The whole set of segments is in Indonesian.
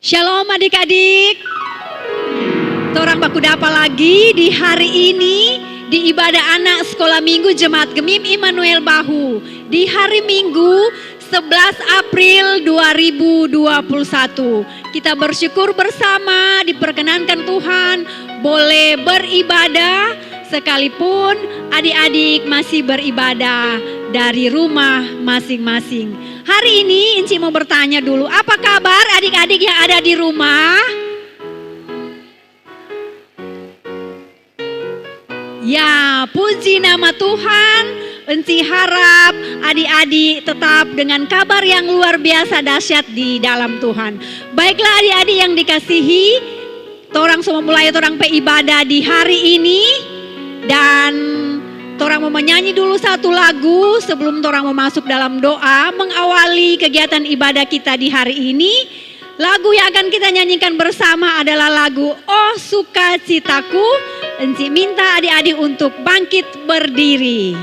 Shalom adik-adik. Torang baku dapa lagi di hari ini di ibadah anak sekolah minggu Jemaat Gemim Immanuel Bahu di hari Minggu 11 April 2021. Kita bersyukur bersama diperkenankan Tuhan boleh beribadah sekalipun adik-adik masih beribadah dari rumah masing-masing. Hari ini Inci mau bertanya dulu, apa kabar adik-adik yang ada di rumah? Ya, puji nama Tuhan. Inci harap adik-adik tetap dengan kabar yang luar biasa dahsyat di dalam Tuhan. Baiklah adik-adik yang dikasihi, torang semua mulai torang ibadah di hari ini. Dan torang mau menyanyi dulu satu lagu sebelum torang mau masuk dalam doa mengawali kegiatan ibadah kita di hari ini. Lagu yang akan kita nyanyikan bersama adalah lagu Oh Sukacitaku. Enci minta adik-adik untuk bangkit berdiri.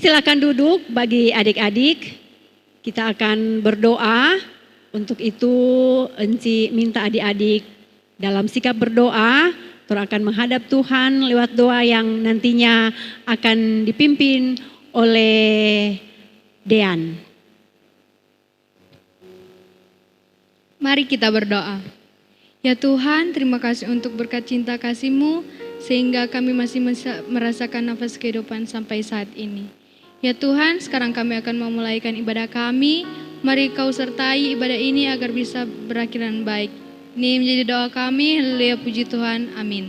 Silakan duduk bagi adik-adik. Kita akan berdoa. Untuk itu Enci minta adik-adik dalam sikap berdoa, Tor akan menghadap Tuhan lewat doa yang nantinya akan dipimpin oleh Dean. Mari kita berdoa. Ya Tuhan, terima kasih untuk berkat cinta kasih-Mu sehingga kami masih merasakan nafas kehidupan sampai saat ini. Ya Tuhan, sekarang kami akan memulaikan ibadah kami. Mari Kau sertai ibadah ini agar bisa berakhir dengan baik. Ini menjadi doa kami. Haleluya, puji Tuhan. Amin.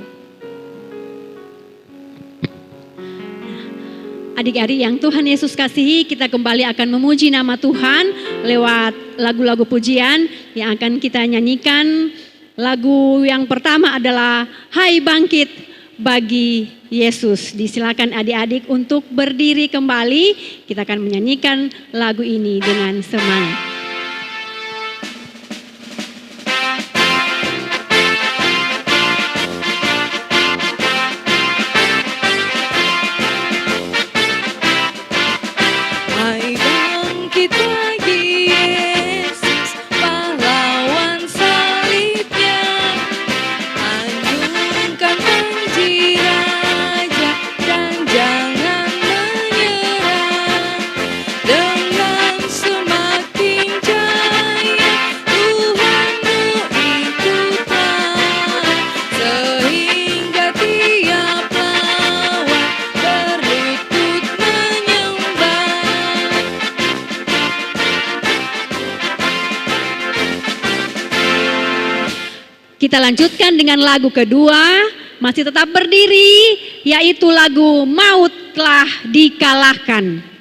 Adik-adik yang Tuhan Yesus kasihi, kita kembali akan memuji nama Tuhan lewat lagu-lagu pujian yang akan kita nyanyikan. Lagu yang pertama adalah Hai Bangkit bagi Yesus. Disilakan adik-adik untuk berdiri kembali. Kita akan menyanyikan lagu ini dengan semangat. Hai bangkit bagi Yesus, pahlawan salibnya, anjungkan panji raja dan jangan menyerah. Dengan semakin jaya Tuhanmu ikutlah, sehingga tiap lawan berlutut menyembah. Kita lanjutkan dengan lagu kedua, masih tetap berdiri, yaitu lagu Maut Telah Dikalahkan.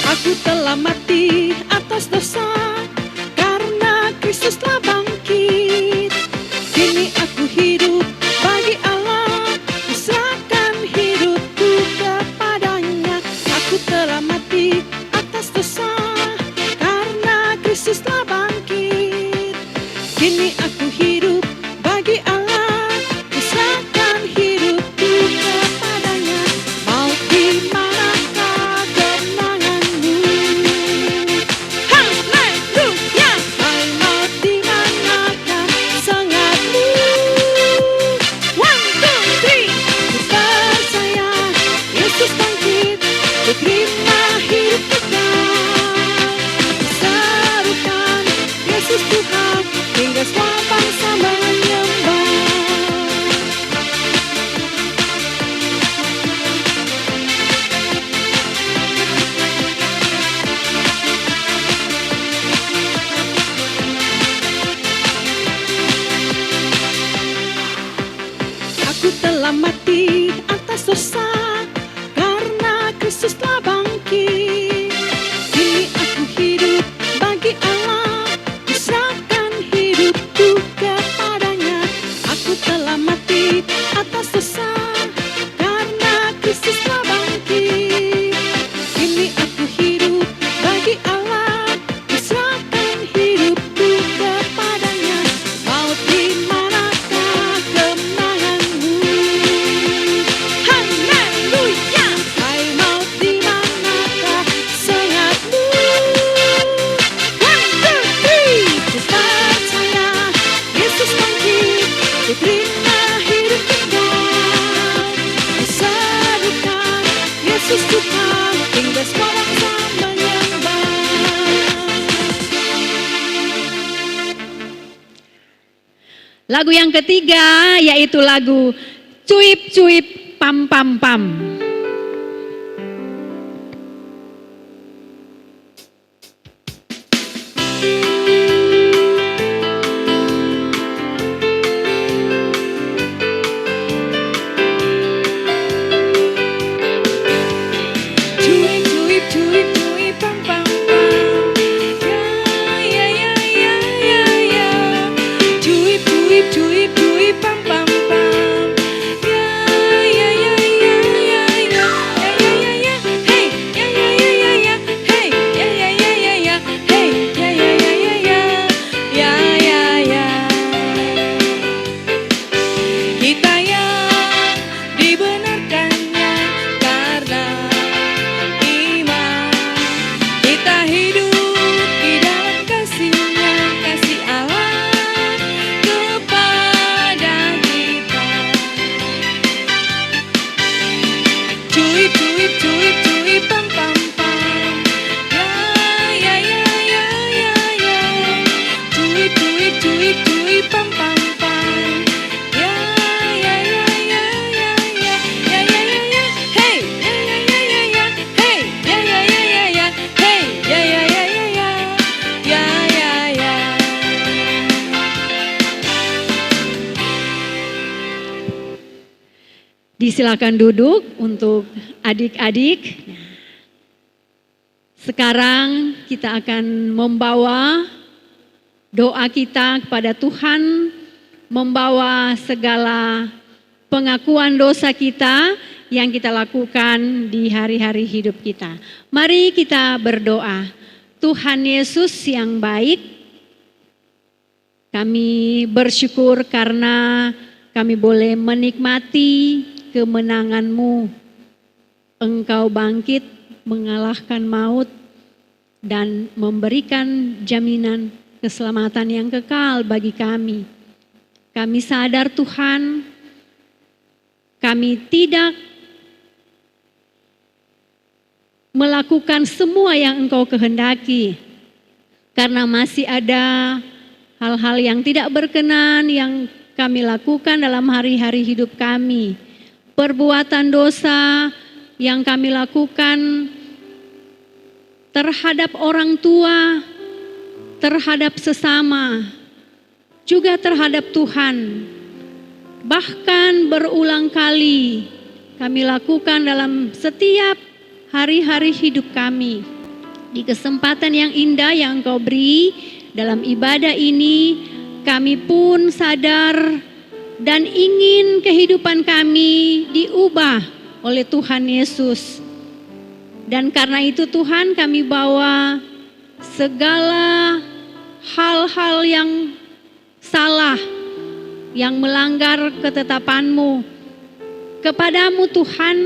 Aku telah mati atas dosa, karena Kristus telah bangkit. Kini aku hidup bagi Allah, kuserahkan hidupku kepadanya. Aku telah mati atas dosa, karena Kristus telah bangkit. Kini aku hidup bagi Allah, kuserahkan hidupku kepadanya. Maut di manakah kemenanganmu? Haleluya! Hai maut di manakah sengatmu? One, two, three. Ku percaya Yesus bangkit, ku terima hidup kekal. Serukan Yesus Tuhan, hingga semua bangsa menyembah. Aku telah mati atas dosa, karena Kristus telah bangkit. Kini aku hidup bagi Allah, kuserahkan hidupku kepadanya. Aku telah mati atas dosa, karena Kristus telah bangkit. Kini aku hidup bagi Allah, kuserahkan hidupku kepadanya. Maut di manakah kemenanganmu? Haleluya! Hai maut di manakah sengatmu? One, two, three. Ku percaya Yesus bangkit, ku terima hidup kekal. Ku serukan Yesus Tuhan, hingga semua bangsa menyembah. Lagu yang ketiga yaitu lagu Cuip Cuip Pam Pam Pam. Cuip, cuip, cuip, cuip, pam, pam, pam. Ya, ya, ya, ya, ya. Cuip, cuip, cuip, cuip, pam, pam, pam. Ya, ya, ya, ya, ya, ya. Ya, ya, ya, ya. Hey, ya, ya, ya, ya, ya. Hey, ya, ya, ya, ya, ya. Hey, ya, ya, ya, ya, ya. Ya, ya, ya. Kita yang dibenarkannya karena iman, kita hidup di dalam kasih-Nya, kasih Allah kepada kita. Cuip, cuip, cuip, cuip, pam, pam, pam. Ya, ya, ya, ya, ya, ya. Cuip, cuip, cuip, cuip, pam, pam, pam. Ya, ya, ya, ya, ya, ya. Ya, ya, ya, ya. Hey, ya, ya, ya, ya, ya. Hey, ya, ya, ya, ya, ya. Hey, ya, ya, ya, ya, ya. Ya, ya, ya. Disilakan duduk untuk adik-adik. Sekarang kita akan membawa doa kita kepada Tuhan, membawa segala pengakuan dosa kita yang kita lakukan di hari-hari hidup kita. Mari kita berdoa. Tuhan Yesus yang baik, kami bersyukur karena kami boleh menikmati kemenangan-Mu. Engkau bangkit mengalahkan maut dan memberikan jaminan keselamatan yang kekal bagi kami. Kami sadar Tuhan, kami tidak melakukan semua yang Engkau kehendaki. Karena masih ada hal-hal yang tidak berkenan yang kami lakukan dalam hari-hari hidup kami. Perbuatan dosa yang kami lakukan terhadap orang tua, terhadap sesama, juga terhadap Tuhan. Bahkan berulang kali kami lakukan dalam setiap hari-hari hidup kami. Di kesempatan yang indah yang Engkau beri dalam ibadah ini, kami pun sadar dan ingin kehidupan kami diubah oleh Tuhan Yesus. Dan karena itu Tuhan, kami bawa segala hal-hal yang salah, yang melanggar ketetapan-Mu kepadamu Tuhan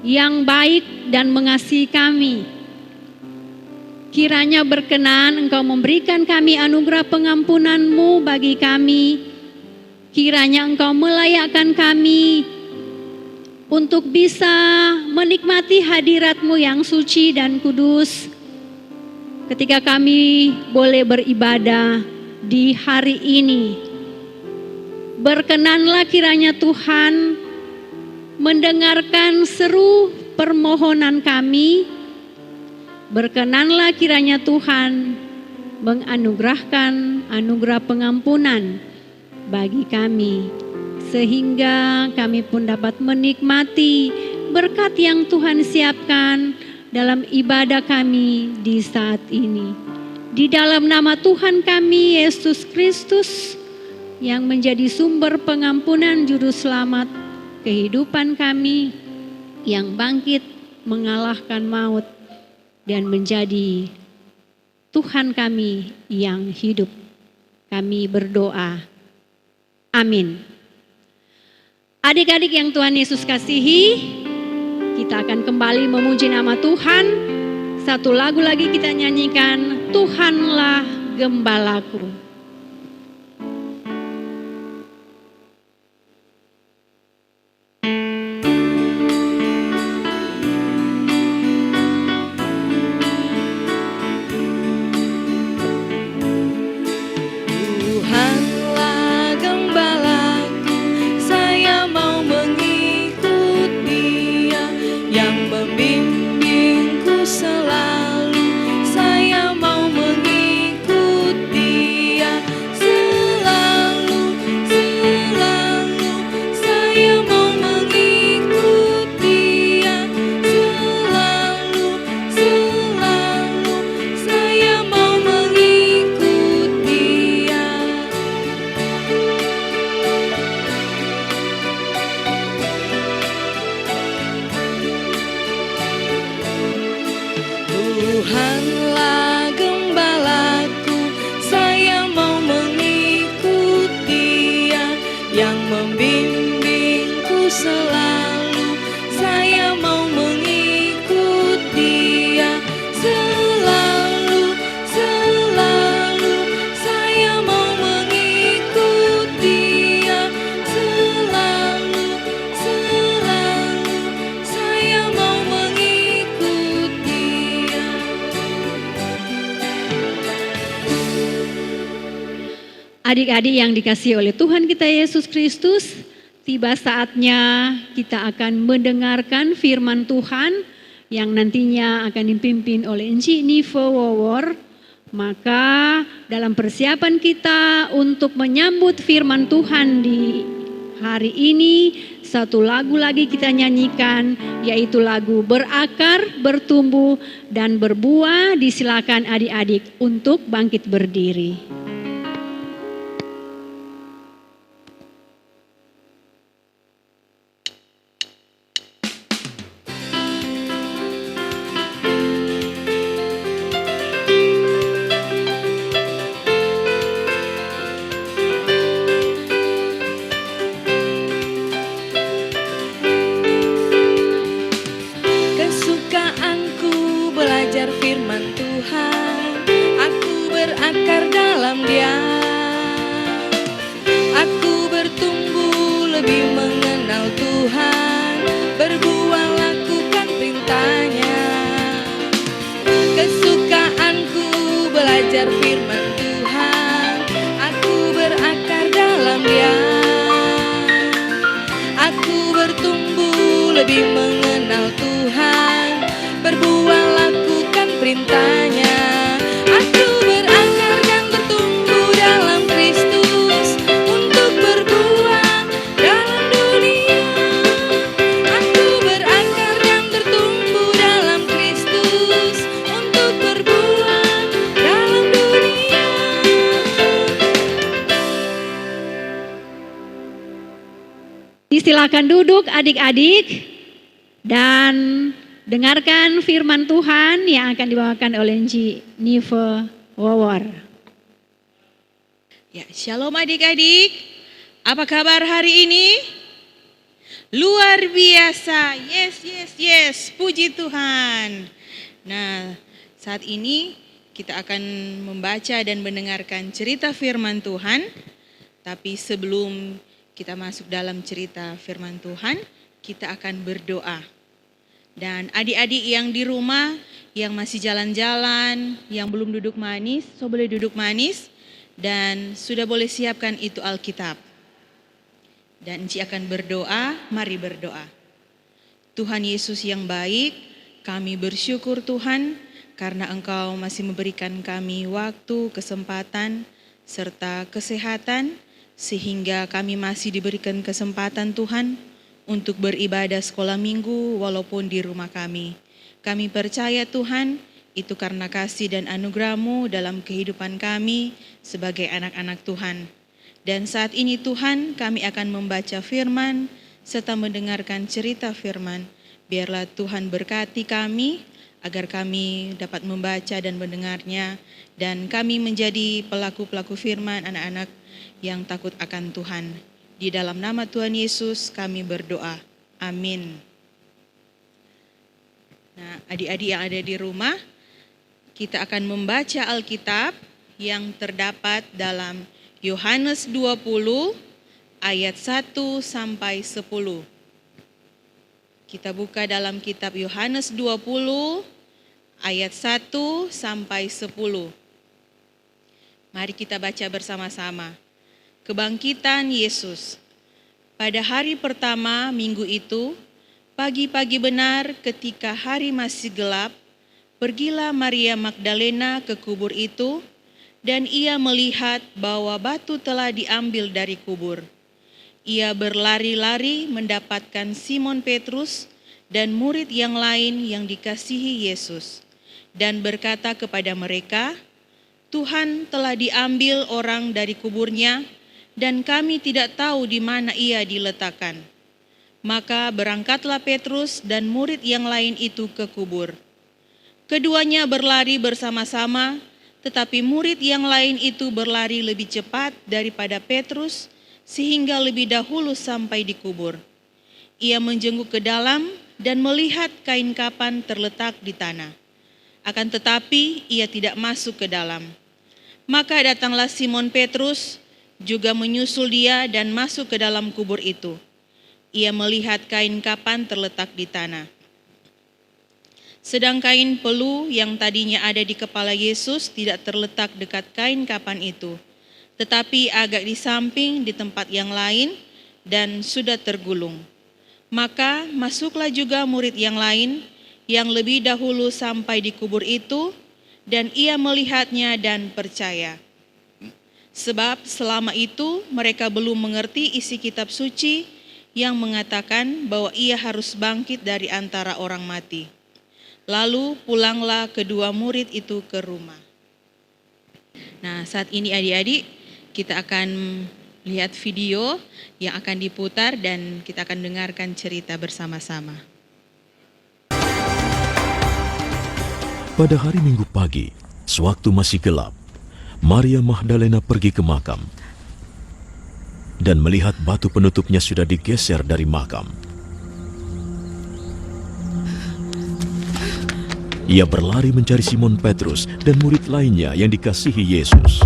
yang baik dan mengasihi kami. Kiranya berkenan Engkau memberikan kami anugerah pengampunan-Mu bagi kami. Kiranya Engkau melayakkan kami untuk bisa menikmati hadirat-Mu yang suci dan kudus ketika kami boleh beribadah di hari ini. Berkenanlah kiranya Tuhan mendengarkan seru permohonan kami. Berkenanlah kiranya Tuhan menganugerahkan anugerah pengampunan bagi kami, sehingga kami pun dapat menikmati berkat yang Tuhan siapkan dalam ibadah kami di saat ini. Di dalam nama Tuhan kami, Yesus Kristus, yang menjadi sumber pengampunan juru selamat kehidupan kami, yang bangkit mengalahkan maut dan menjadi Tuhan kami yang hidup. Kami berdoa. Amin. Adik-adik yang Tuhan Yesus kasihi, kita akan kembali memuji nama Tuhan. Satu lagu lagi kita nyanyikan, Tuhanlah Gembalaku. Tuhanlah gembalaku, saya mau mengikut Dia yang membimbingku selalu. Saya mau mengikut Dia selalu, selalu. Saya mau mengikut Dia selalu, selalu. Saya mau mengikut Dia. Adik-adik yang dikasihi oleh Tuhan kita Yesus Kristus, tiba saatnya kita akan mendengarkan firman Tuhan yang nantinya akan dipimpin oleh Enci Nive Wowor. Maka dalam persiapan kita untuk menyambut firman Tuhan di hari ini, satu lagu lagi kita nyanyikan, yaitu lagu Berakar, Bertumbuh, dan Berbuah. Disilakan adik-adik untuk bangkit berdiri. Kesukaanku belajar firman Tuhan, aku berakar dalam Dia. Aku bertumbuh lebih mengenal Tuhan, berbuah lakukan perintahnya. belajar firman Tuhan, aku berakar dalam Dia. Aku bertumbuh lebih mengenal Tuhan, berbuat lakukan perintahnya. Aku berakar dan bertumbuh dalam Kristus untuk berbuah dalam dunia. Aku berakar dan bertumbuh dalam Kristus untuk berbuah dalam dunia. Silakan duduk adik-adik dan dengarkan firman Tuhan yang akan dibawakan oleh Nci Nive Wawor. Ya, shalom adik-adik. Apa kabar hari ini? Luar biasa. Yes, yes, yes. Puji Tuhan. Nah, saat ini kita akan membaca dan mendengarkan cerita firman Tuhan. Tapi sebelum kita masuk dalam cerita firman Tuhan, kita akan berdoa. Dan adik-adik yang di rumah, yang masih jalan-jalan, yang belum duduk manis, so boleh duduk manis. Dan sudah boleh siapkan itu Alkitab. Dan Enci akan berdoa, mari berdoa. Tuhan Yesus yang baik, kami bersyukur Tuhan, karena Engkau masih memberikan kami waktu, kesempatan, serta kesehatan, sehingga kami masih diberikan kesempatan Tuhan untuk beribadah sekolah minggu walaupun di rumah kami. Kami percaya Tuhan, itu karena kasih dan anugerah-Mu dalam kehidupan kami sebagai anak-anak Tuhan. Dan saat ini Tuhan, kami akan membaca firman serta mendengarkan cerita firman. Biarlah Tuhan berkati kami agar kami dapat membaca dan mendengarnya, dan kami menjadi pelaku-pelaku firman, anak-anak yang takut akan Tuhan. Di dalam nama Tuhan Yesus kami berdoa. Amin. Nah, adik-adik yang ada di rumah, kita akan membaca Alkitab yang terdapat dalam Yohanes 20 ayat 1 sampai 10. Kita buka dalam kitab Yohanes 20 ayat 1 sampai 10. Mari kita baca bersama-sama. Kebangkitan Yesus. Pada hari pertama minggu itu, pagi-pagi benar ketika hari masih gelap, pergilah Maria Magdalena ke kubur itu, dan ia melihat bahwa batu telah diambil dari kubur. Ia berlari-lari mendapatkan Simon Petrus dan murid yang lain yang dikasihi Yesus, dan berkata kepada mereka, "Tuhan telah diambil orang dari kuburnya, dan kami tidak tahu di mana ia diletakkan." Maka berangkatlah Petrus dan murid yang lain itu ke kubur. Keduanya berlari bersama-sama, tetapi murid yang lain itu berlari lebih cepat daripada Petrus, sehingga lebih dahulu sampai di kubur. Ia menjenguk ke dalam dan melihat kain kapan terletak di tanah. Akan tetapi ia tidak masuk ke dalam. Maka datanglah Simon Petrus, juga menyusul dia dan masuk ke dalam kubur itu. Ia melihat kain kapan terletak di tanah. Sedang kain pelu yang tadinya ada di kepala Yesus tidak terletak dekat kain kapan itu, tetapi agak di samping di tempat yang lain dan sudah tergulung. Maka masuklah juga murid yang lain yang lebih dahulu sampai di kubur itu, dan ia melihatnya dan percaya. Sebab selama itu mereka belum mengerti isi kitab suci yang mengatakan bahwa ia harus bangkit dari antara orang mati. Lalu pulanglah kedua murid itu ke rumah. Nah, saat ini adik-adik kita akan lihat video yang akan diputar dan kita akan dengarkan cerita bersama-sama. Pada hari Minggu pagi, sewaktu masih gelap, Maria Magdalena pergi ke makam dan melihat batu penutupnya sudah digeser dari makam. Ia berlari mencari Simon Petrus dan murid lainnya yang dikasihi Yesus.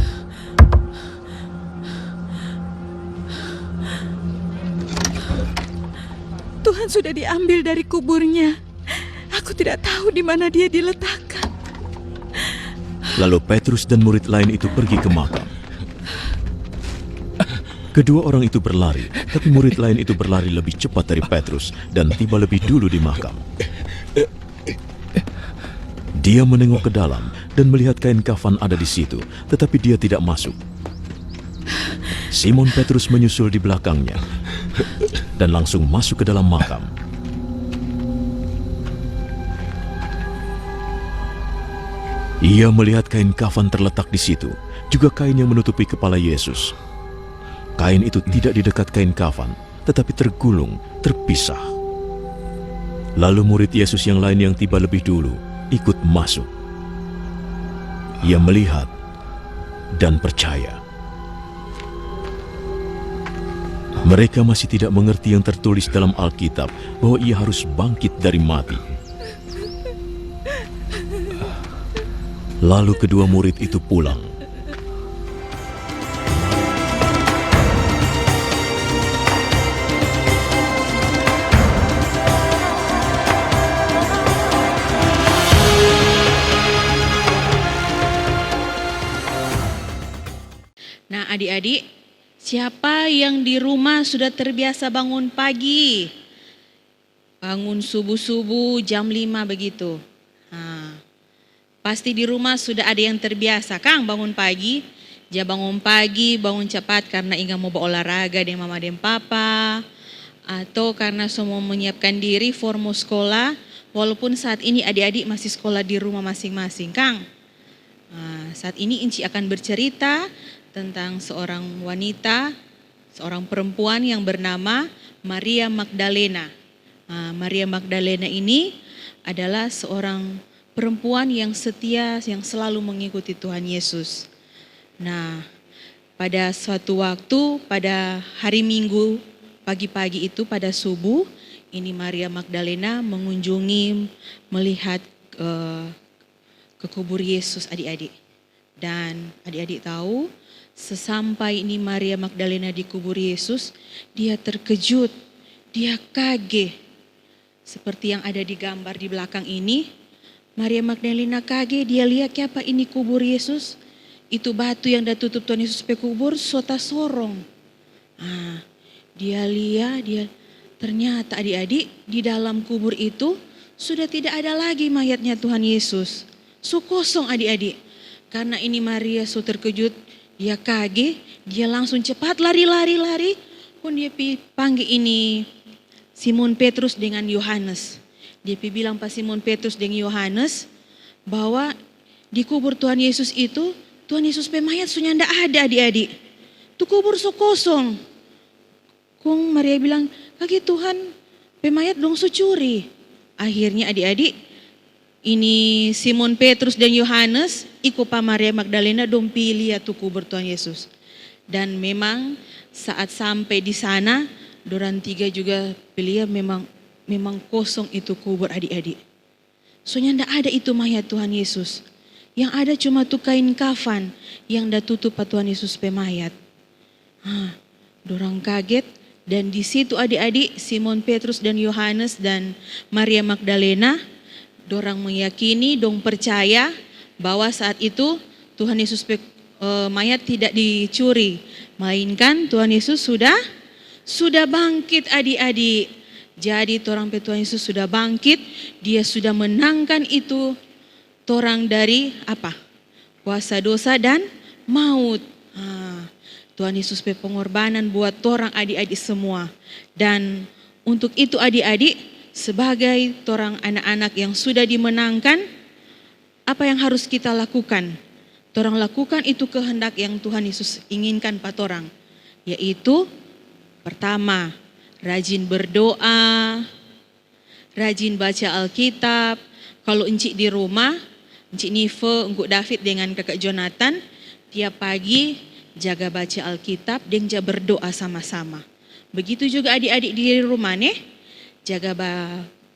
Tuhan sudah diambil dari kuburnya. Aku tidak tahu di mana dia diletakkan. Lalu Petrus dan murid lain itu pergi ke makam. Kedua orang itu berlari, tapi murid lain itu berlari lebih cepat dari Petrus dan tiba lebih dulu di makam. Dia menengok ke dalam dan melihat kain kafan ada di situ, tetapi dia tidak masuk. Simon Petrus menyusul di belakangnya dan langsung masuk ke dalam makam. Ia melihat kain kafan terletak di situ, juga kain yang menutupi kepala Yesus. Kain itu tidak di dekat kain kafan, tetapi tergulung, terpisah. Lalu murid Yesus yang lain yang tiba lebih dulu ikut masuk. Ia melihat dan percaya. Mereka masih tidak mengerti yang tertulis dalam Alkitab bahwa ia harus bangkit dari mati. Lalu kedua murid itu pulang. Nah adik-adik, siapa yang di rumah sudah terbiasa bangun pagi? Bangun subuh-subuh jam 5 begitu. Nah, pasti di rumah sudah ada yang terbiasa, Kang, bangun pagi. Dia bangun pagi, bangun cepat karena ingin mau berolahraga dengan mama dan papa. Atau karena semua menyiapkan diri formu sekolah. Walaupun saat ini adik-adik masih sekolah di rumah masing-masing, Kang. Nah, saat ini Inci akan bercerita tentang seorang wanita, seorang perempuan yang bernama Maria Magdalena. Maria Magdalena ini adalah seorang perempuan yang setia, yang selalu mengikuti Tuhan Yesus. Nah, pada suatu waktu, pada hari Minggu, pagi-pagi itu pada subuh, ini Maria Magdalena mengunjungi, melihat ke kubur Yesus adik-adik. Dan adik-adik tahu, sesampai ini Maria Magdalena di kubur Yesus, dia terkejut, dia kaget. Seperti yang ada di gambar di belakang ini, Maria Magdalena kaget, dia lihat apa ini kubur Yesus. Itu batu yang dah tutup Tuhan Yesus pe kubur, sota sorong. Dia lihat, ternyata adik-adik di dalam kubur itu sudah tidak ada lagi mayatnya Tuhan Yesus. Kosong adik-adik. Karena ini Maria terkejut, dia kaget, dia langsung cepat lari. Pun dia panggil ini Simon Petrus dengan Yohanes. Dia bilang pas Simon Petrus dengan Yohanes bahwa di kubur Tuhan Yesus itu, Tuhan Yesus pemayat sudah tidak ada adik-adik. Itu kubur kosong. Kong Maria bilang, kaki Tuhan pemayat dong curi. Akhirnya adik-adik, ini Simon Petrus dan Yohanes ikut pa Maria Magdalena dong pilih tu kubur Tuhan Yesus. Dan memang saat sampai di sana, dorang tiga juga pilih memang kosong itu kubur adik-adik. Soalnya tidak ada itu mayat Tuhan Yesus. Yang ada cuma tu kain kafan yang dah tutup pa Tuhan Yesus pemayat. Dorang kaget dan di situ adik-adik Simon Petrus dan Yohanes dan Maria Magdalena, dorang meyakini, dong percaya bahwa saat itu Tuhan Yesus mayat tidak dicuri, melainkan Tuhan Yesus sudah bangkit adik-adik. Jadi torang pe Tuhan Yesus sudah bangkit, dia sudah menangkan itu torang dari apa? Kuasa dosa dan maut. Tuhan Yesus pe pengorbanan buat torang adik-adik semua. Dan untuk itu adik-adik, sebagai torang anak-anak yang sudah dimenangkan, apa yang harus kita lakukan? Torang lakukan itu kehendak yang Tuhan Yesus inginkan pa torang. Yaitu pertama, rajin berdoa, rajin baca Alkitab. Kalau encik di rumah, encik Nive, Engkuk David dengan kakak Jonathan, tiap pagi jaga baca Alkitab dan jaga berdoa sama-sama. Begitu juga adik-adik di rumah nih, jaga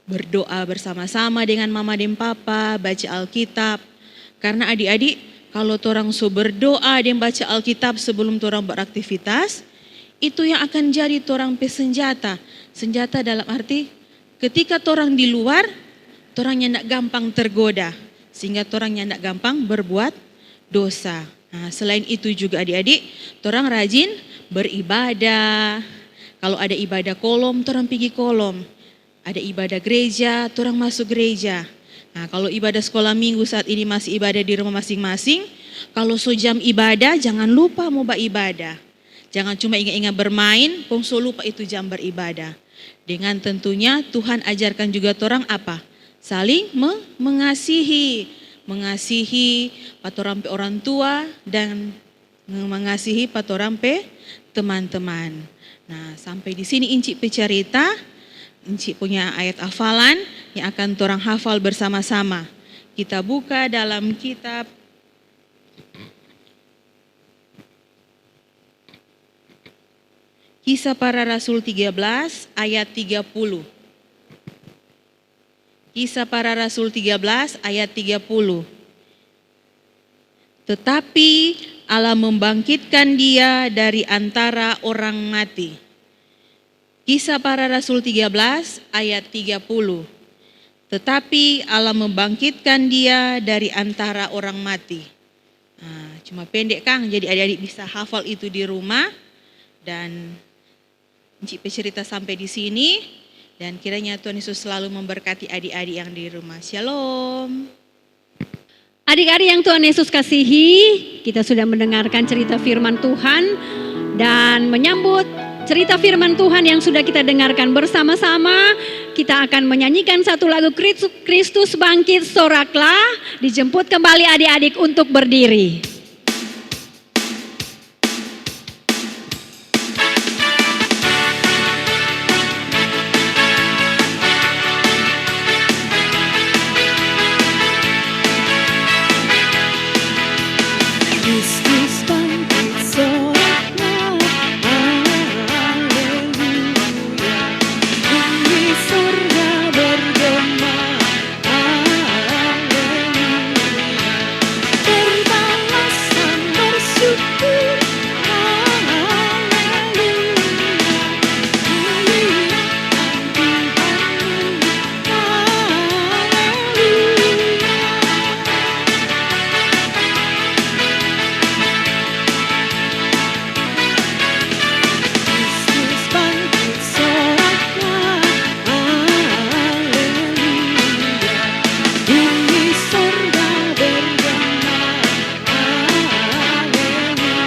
berdoa bersama-sama dengan mama dan papa, baca Alkitab. Karena adik-adik, kalau torang berdoa dan baca Alkitab sebelum torang beraktivitas, itu yang akan jadi torang pe senjata. Senjata dalam arti ketika torang di luar, torangnya tidak gampang tergoda. Sehingga torangnya tidak gampang berbuat dosa. Nah, selain itu juga adik-adik, torang rajin beribadah. Kalau ada ibadah kolom, torang pergi kolom. Ada ibadah gereja, torang masuk gereja. Nah, kalau ibadah sekolah minggu saat ini masih ibadah di rumah masing-masing. Kalau so jam ibadah, jangan lupa mau beribadah. Jangan cuma ingat-ingat bermain, so lupa itu jam beribadah. Dengan tentunya Tuhan ajarkan juga torang apa? Saling mengasihi. Mengasihi patorang pe orang tua dan mengasihi patorang pe teman-teman. Nah, sampai di sini Inci bercerita, Inci punya ayat hafalan yang akan torang hafal bersama-sama. Kita buka dalam kitab Kisah Para Rasul 13 ayat 30. Kisah Para Rasul 13 ayat 30. Tetapi Allah membangkitkan dia dari antara orang mati. Kisah Para Rasul 13 ayat 30. Tetapi Allah membangkitkan dia dari antara orang mati. Nah, cuma pendek Kang, jadi adik-adik bisa hafal itu di rumah. Dan Encik cerita sampai di sini. Dan kiranya Tuhan Yesus selalu memberkati adik-adik yang di rumah. Shalom. Adik-adik yang Tuhan Yesus kasihi, kita sudah mendengarkan cerita firman Tuhan dan menyambut cerita firman Tuhan yang sudah kita dengarkan bersama-sama. Kita akan menyanyikan satu lagu Kristus Bangkit Soraklah. Dijemput kembali adik-adik untuk berdiri. Kristus bangkit soraklah, haleluya. Bumi surga bergema, haleluya. Berbalasan bersyukur, haleluya. Muliakan Tuhanmu, haleluya. Kristus bangkit soraklah, haleluya. Bumi surga bergema, haleluya.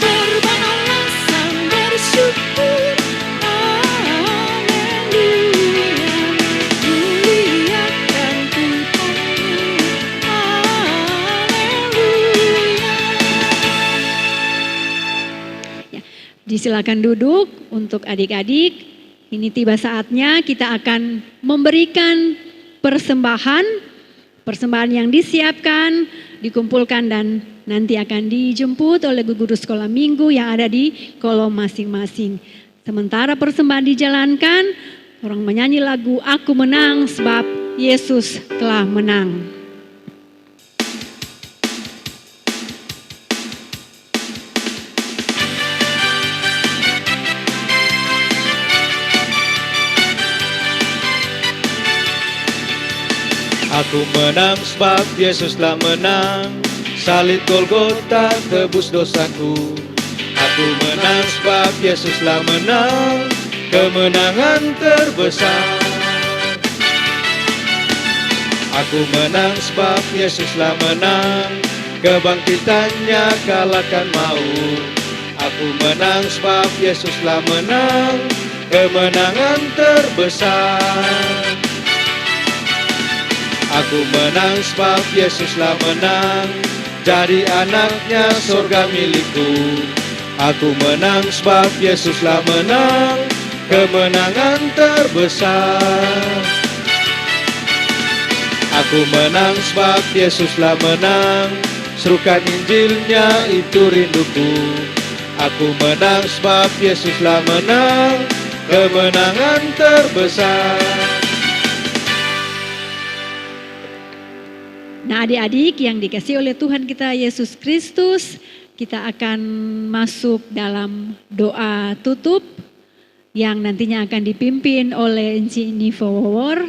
Berbalasan bersyukur, haleluya. Muliakan Tuhanmu, haleluya. Ya, disilakan duduk untuk adik-adik. Ini tiba saatnya kita akan memberikan persembahan. Persembahan yang disiapkan, dikumpulkan dan nanti akan dijemput oleh guru sekolah minggu yang ada di kolom masing-masing. Sementara persembahan dijalankan, orang menyanyi lagu Aku Menang Sebab Yesus Telah Menang. Aku menang sebab Yesus telah menang. Salib Golgota tebus dosaku. Aku menang sebab Yesus telah menang. Kemenangan terbesar. Aku menang sebab Yesus telah menang. Kebangkitannya kalahkan maut. Aku menang sebab Yesus telah menang. Kemenangan terbesar. Aku menang sebab Yesus telah menang. Jadi anaknya surga milikku. Aku menang sebab Yesus telah menang. Kemenangan terbesar. Aku menang sebab Yesus telah menang. Serukan Injilnya itu rinduku. Aku menang sebab Yesus telah menang. Kemenangan terbesar. Nah, adik-adik yang dikasihi oleh Tuhan kita Yesus Kristus, kita akan masuk dalam doa tutup yang nantinya akan dipimpin oleh Enci Nifowor.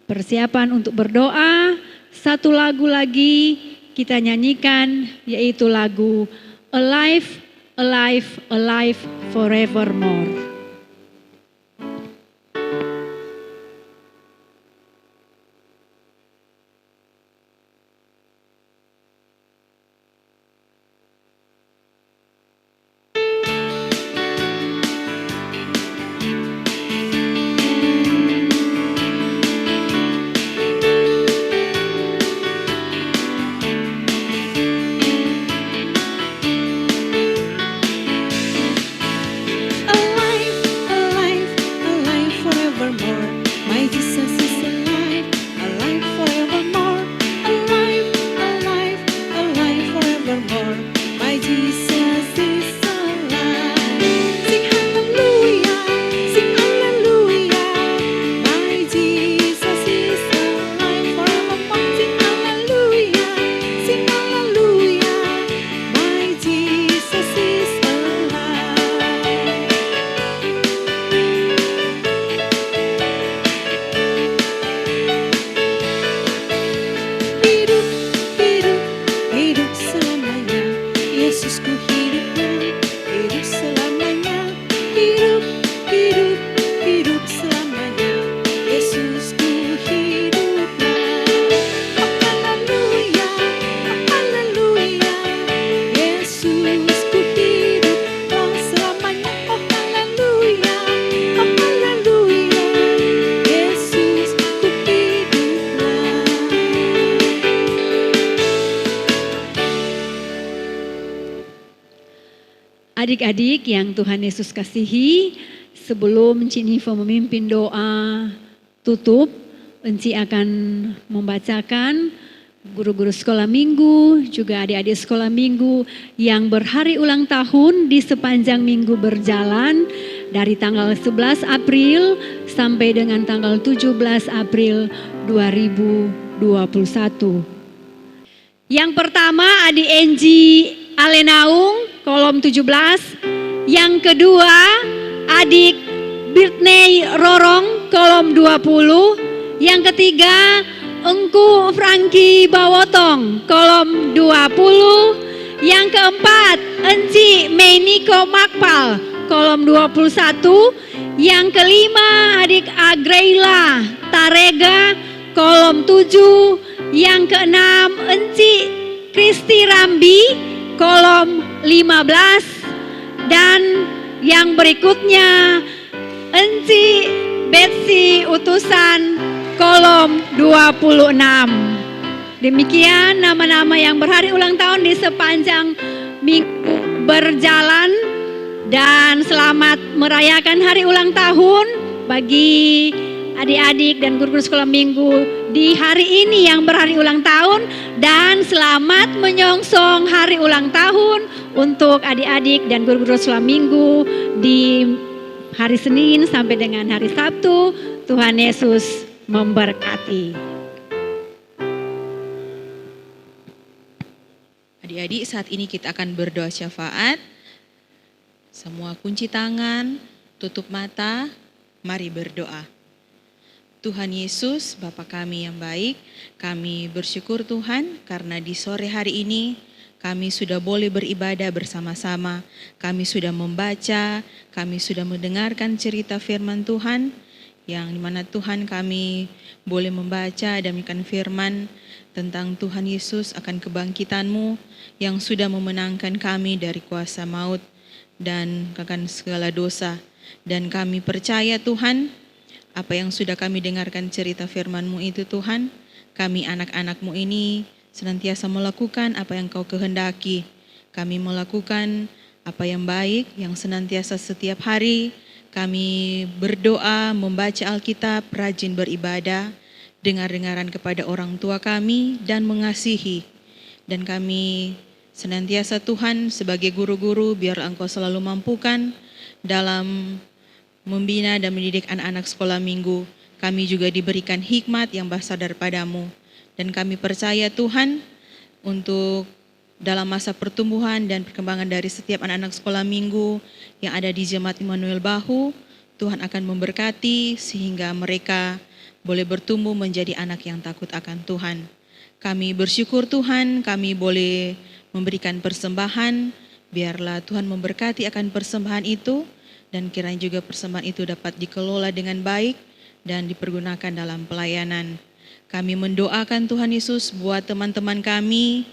Persiapan untuk berdoa, satu lagu lagi kita nyanyikan, yaitu lagu Alive, Alive, Alive Forevermore. Alive, alive, alive forevermore. My Jesus is alive, alive forevermore. Alive, alive, alive forevermore. My Jesus is alive. Sing hallelujah, sing hallelujah. My Jesus is alive forevermore. Sing hallelujah, sing hallelujah. My Jesus is alive. Hidup, hidup, hidup selamanya. Yesusku hiduplah, hidup selamanya. Hidup, hidup, hidup selamanya. Yesusku hiduplah. Oh haleluya, oh haleluya. Yesusku hiduplah selamanya. Oh haleluya, oh haleluya. Yesusku hiduplah. Adik-adik yang Tuhan Yesus kasihi, sebelum Cik Nivo memimpin doa tutup, Enci akan membacakan guru-guru sekolah minggu, juga adik-adik sekolah minggu yang berhari ulang tahun di sepanjang minggu berjalan dari tanggal 11 April sampai dengan tanggal 17 April 2021. Yang pertama adik Enji Alenaung, kolom 17. Yang kedua adik Birtney Rorong, kolom 20. Yang ketiga Engku Franky Bawotong, kolom 20. Yang keempat Enci Meiniko Makpal, kolom 21. Yang kelima adik Agreila Tarega, kolom 7. Yang keenam Enci Kristi Rambi, kolom 15. Dan yang berikutnya Enci Betsy Utusan, kolom 26. Demikian nama-nama yang berhari ulang tahun di sepanjang minggu berjalan. Dan selamat merayakan hari ulang tahun bagi adik-adik dan guru-guru sekolah minggu di hari ini yang berhari ulang tahun. Dan selamat menyongsong hari ulang tahun untuk adik-adik dan guru-guru sekolah minggu di hari Senin sampai dengan hari Sabtu. Tuhan Yesus memberkati. Adik-adik, saat ini kita akan berdoa syafaat. Semua kunci tangan, tutup mata, mari berdoa. Tuhan Yesus, Bapa kami yang baik, kami bersyukur Tuhan karena di sore hari ini kami sudah boleh beribadah bersama-sama. Kami sudah membaca, kami sudah mendengarkan cerita firman Tuhan, yang dimana Tuhan kami boleh membaca dan mendengarkan firman tentang Tuhan Yesus akan kebangkitan-Mu yang sudah memenangkan kami dari kuasa maut dan akan segala dosa. Dan kami percaya Tuhan, apa yang sudah kami dengarkan cerita firman-Mu itu Tuhan, kami anak-anak-Mu ini senantiasa melakukan apa yang Kau kehendaki. Kami melakukan apa yang baik, yang senantiasa setiap hari kami berdoa, membaca Alkitab, rajin beribadah, dengar-dengaran kepada orang tua kami dan mengasihi. Dan kami senantiasa Tuhan sebagai guru-guru biar Engkau selalu mampukan dalam membina dan mendidik anak-anak sekolah minggu. Kami juga diberikan hikmat yang berasal daripada-Mu. Dan kami percaya Tuhan untuk dalam masa pertumbuhan dan perkembangan dari setiap anak-anak sekolah minggu yang ada di Jemaat Immanuel Bahu, Tuhan akan memberkati sehingga mereka boleh bertumbuh menjadi anak yang takut akan Tuhan. Kami bersyukur Tuhan, kami boleh memberikan persembahan. Biarlah Tuhan memberkati akan persembahan itu, dan kiranya juga persembahan itu dapat dikelola dengan baik dan dipergunakan dalam pelayanan. Kami mendoakan Tuhan Yesus buat teman-teman kami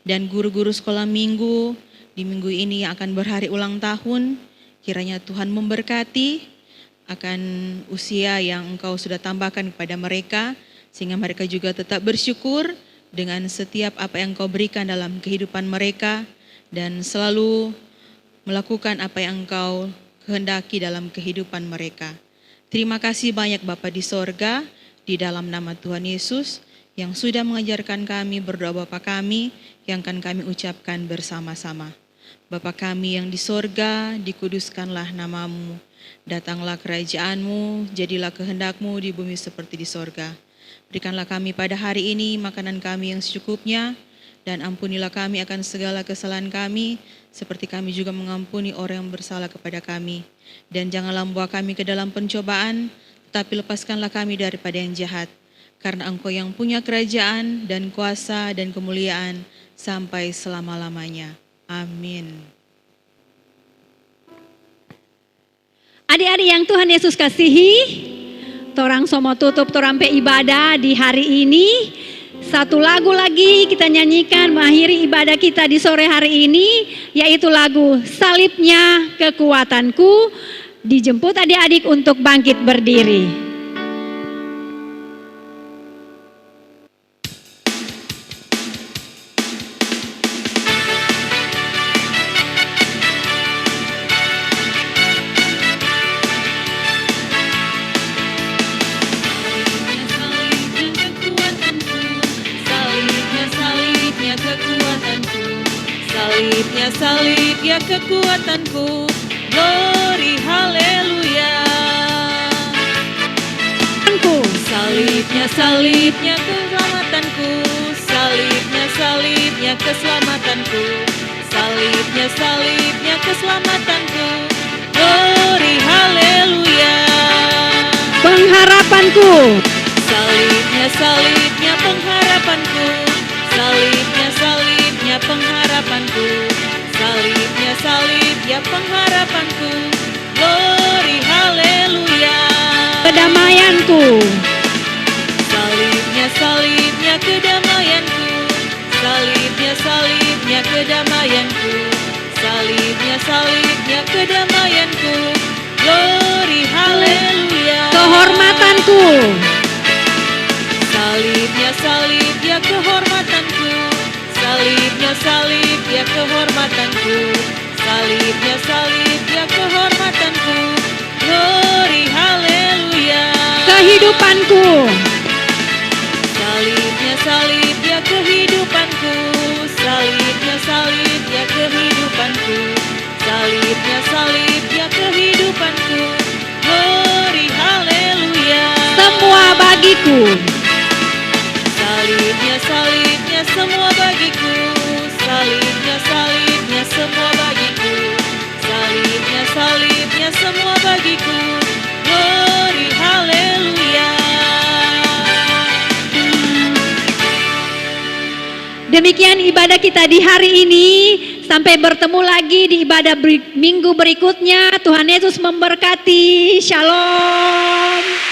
dan guru-guru sekolah minggu di minggu ini yang akan berhari ulang tahun. Kiranya Tuhan memberkati akan usia yang Engkau sudah tambahkan kepada mereka, sehingga mereka juga tetap bersyukur dengan setiap apa yang Engkau berikan dalam kehidupan mereka, dan selalu melakukan apa yang Engkau kehendaki dalam kehidupan mereka. Terima kasih banyak Bapa di sorga, di dalam nama Tuhan Yesus, yang sudah mengajarkan kami berdoa Bapa kami, yang akan kami ucapkan bersama-sama. Bapa kami yang di sorga, dikuduskanlah namamu. Datanglah kerajaan-Mu, jadilah kehendak-Mu di bumi seperti di sorga. Berikanlah kami pada hari ini makanan kami yang secukupnya, dan ampunilah kami akan segala kesalahan kami, seperti kami juga mengampuni orang yang bersalah kepada kami. Dan janganlah membawa kami ke dalam pencobaan, tetapi lepaskanlah kami daripada yang jahat. Karena Engkau yang punya kerajaan dan kuasa dan kemuliaan sampai selama-lamanya. Amin. Adik-adik yang Tuhan Yesus kasihi, torang somo tutup torampe ibadah di hari ini. Satu lagu lagi kita nyanyikan mengakhiri ibadah kita di sore hari ini, yaitu lagu Salibnya Kekuatanku. Dijemput adik-adik untuk bangkit berdiri. Salib ya kekuatanku, glory haleluya. Salibnya keselamatanku, salibnya keselamatanku, salibnya keselamatanku, glory haleluya. Pengharapanku, salibnya pengharapanku, salibnya pengharapanku, salibnya pengharapanku, glory haleluya. kedamaianku, salibnya kedamaianku, salibnya kedamaianku, salibnya kedamaianku, glory haleluya. kehormatanku, salibnya kehormatanku, salibnya kehormatanku, salibnya kehormatanku, glory haleluya. kehidupanku, salibnya kehidupanku, salibnya kehidupanku, salibnya kehidupanku, glory haleluya. semua bagiku, salibnya semua bagiku, salibnya semua bagiku, salibnya semua bagiku, glory haleluya. Demikian ibadah kita di hari ini. Sampai bertemu lagi di ibadah minggu berikutnya. Tuhan Yesus memberkati. Shalom.